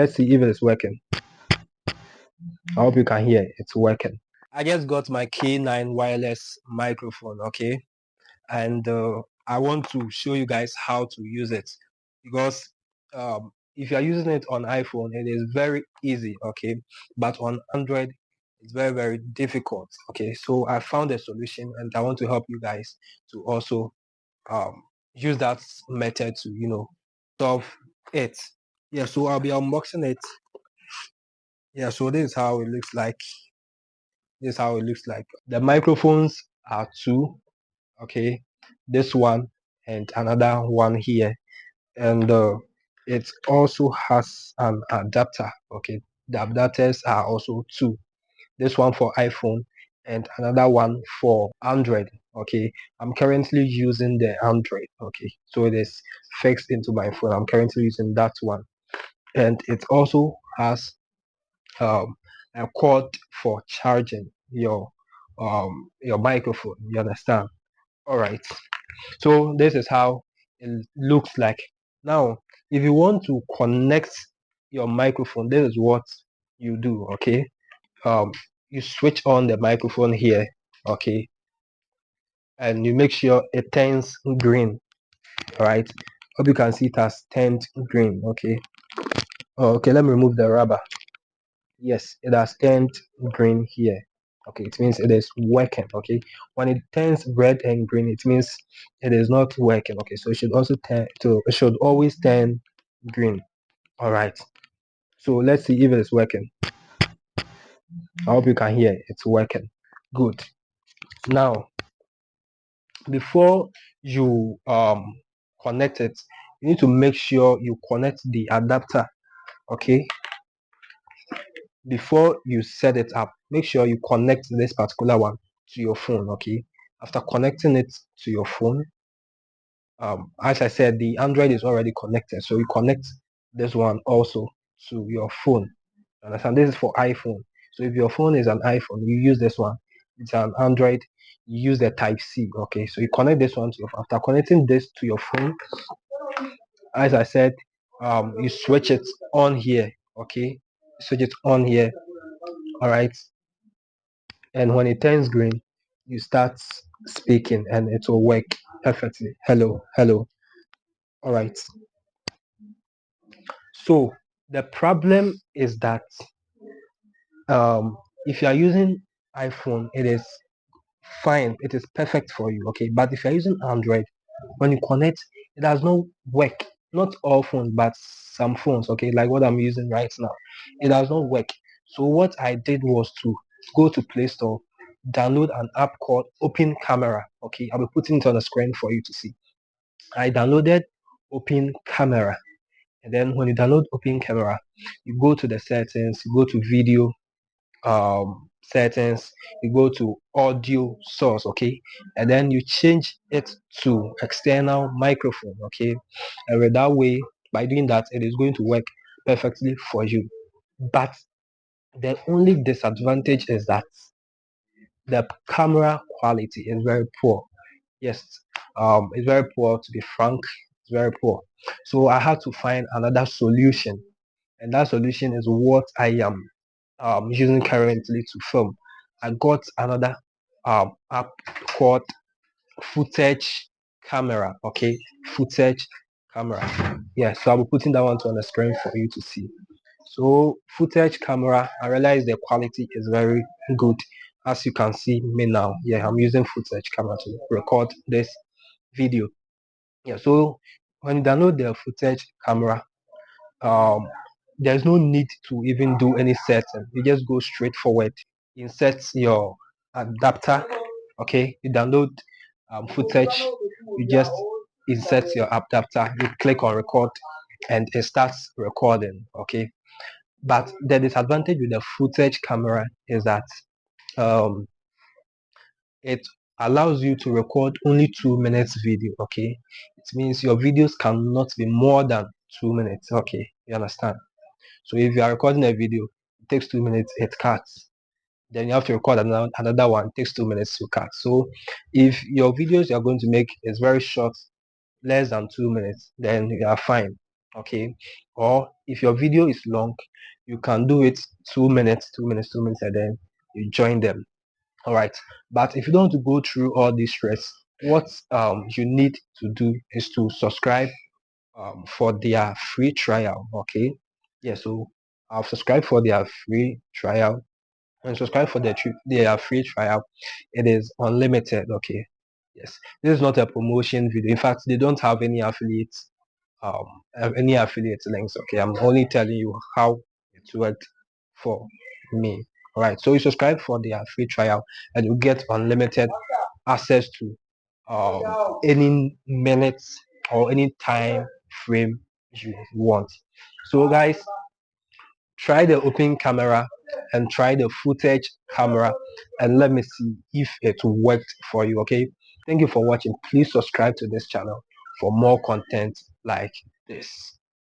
Let's see if it's working. I hope you can hear it's working. I just got my K9 wireless microphone, okay? And I want to show you guys how to use it, because if you're using it on iPhone, it is very easy, okay? But on Android, it's very, very difficult, okay? So I found a solution, and I want to help you guys to also use that method to, solve it. Yeah, so I'll be unboxing it. Yeah, so this is how it looks like. This is how it looks like. The microphones are two, okay? This one and another one here. And it also has an adapter, okay? The adapters are also two. This one for iPhone and another one for Android, okay? I'm currently using the Android, okay? So it is fixed into my phone. I'm currently using that one. And it also has um, a cord for charging your microphone. You understand? All right. So this is how it looks like. Now, if you want to connect your microphone, this is what you do. Okay. You switch on the microphone here. Okay, and you make sure it turns green. All right. Hope you can see it has turned green. Okay. Oh, okay. Let me remove the rubber. Yes, it has turned green here. Okay, it means it is working. Okay, when it turns red and green, it means it is not working. Okay, so it should also it should always turn green. All right, so let's see if it is working. I hope you can hear it's working. Good. Now, before you connect it, you need to make sure you connect the adapter. Okay, before you set it up, make sure you connect this particular one to your phone. Okay, after connecting it to your phone, as I said, the Android is already connected, so you connect this one also to your phone. Understand? This is for iPhone. So if your phone is an iPhone, you use this one. It's an Android, you use the Type C. Okay, so you connect this one to your phone. After connecting this to your phone, as I said, you switch it on here. Okay, switch it on here. All right, and when it turns green, you start speaking, and it will work perfectly. Hello, hello. All right. So the problem is that if you are using iPhone, it is fine, it is perfect for you, okay. But if you're using Android, when you connect, it does not work. Not all phones, but some phones, okay, like what I'm using right now, it does not work. So what I did was to go to Play Store, download an app called Open Camera. Okay, I'll be putting it on the screen for you to see. I downloaded Open Camera, and then when you download Open Camera, you go to the settings, you go to video settings, you go to audio source, okay, and then you change it to external microphone, okay, and with that way, by doing that, it is going to work perfectly for you. But the only disadvantage is that the camera quality is very poor. Yes, it's very poor, to be frank. It's very poor. So I had to find another solution, and that solution is what I am using currently to film. I got another app called Footage Camera. Okay, Footage Camera. Yeah, so I'll be putting that one on the screen for you to see. So Footage Camera, I realize the quality is very good, as you can see me now. Yeah, I'm using Footage Camera to record this video. Yeah, so when you download the Footage Camera, um there's no need to even do any setting. You just go straight forward, insert your adapter. Okay, you download footage, you just insert your adapter, you click on record, and it starts recording. Okay, but the disadvantage with the Footage Camera is that um it allows you to record only 2 minutes video. Okay, it means your videos cannot be more than 2 minutes. Okay, you understand? So if you are recording a video, it takes 2 minutes, it cuts. Then you have to record another one, it takes 2 minutes to cut. So if your videos you are going to make is very short, less than 2 minutes, then you are fine. okay? Or if your video is long, you can do it 2 minutes, 2 minutes, 2 minutes, and then you join them. All right. But if you don't want to go through all this stress, what you need to do is to subscribe for their free trial. Okay. Yeah. So I'll subscribe for their free trial and subscribe for their free trial. It is unlimited. Okay. Yes. This is not a promotion video. In fact, they don't have um any affiliate links. Okay. I'm only telling you how it worked for me. All right. So you subscribe for their free trial and you get unlimited access to any minutes or any time frame you want. So guys, try the open camera and try the footage camera and let me see if it worked for you. Okay, thank you for watching. Please subscribe to this channel for more content like this.